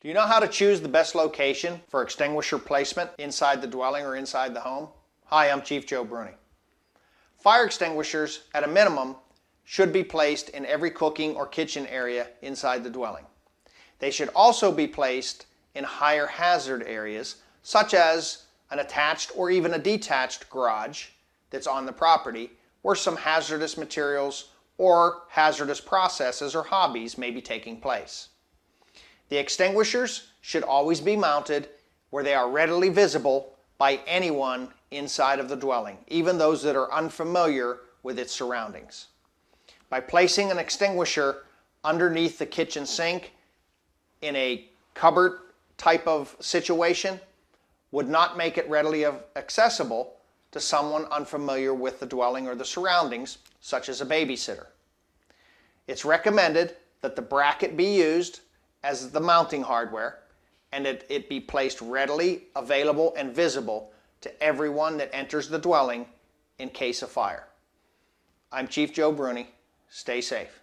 Do you know how to choose the best location for extinguisher placement inside the dwelling or inside the home? Hi, I'm Chief Joe Bruni. Fire extinguishers, at a minimum, should be placed in every cooking or kitchen area inside the dwelling. They should also be placed in higher hazard areas, such as an attached or even a detached garage that's on the property, where some hazardous materials or hazardous processes or hobbies may be taking place. The extinguishers should always be mounted where they are readily visible by anyone inside of the dwelling, even those that are unfamiliar with its surroundings. By placing an extinguisher underneath the kitchen sink in a cupboard type of situation would not make it readily accessible to someone unfamiliar with the dwelling or the surroundings, such as a babysitter. It's recommended that the bracket be used as the mounting hardware and that it be placed readily available and visible to everyone that enters the dwelling in case of fire. I'm Chief Joe Bruni. Stay safe.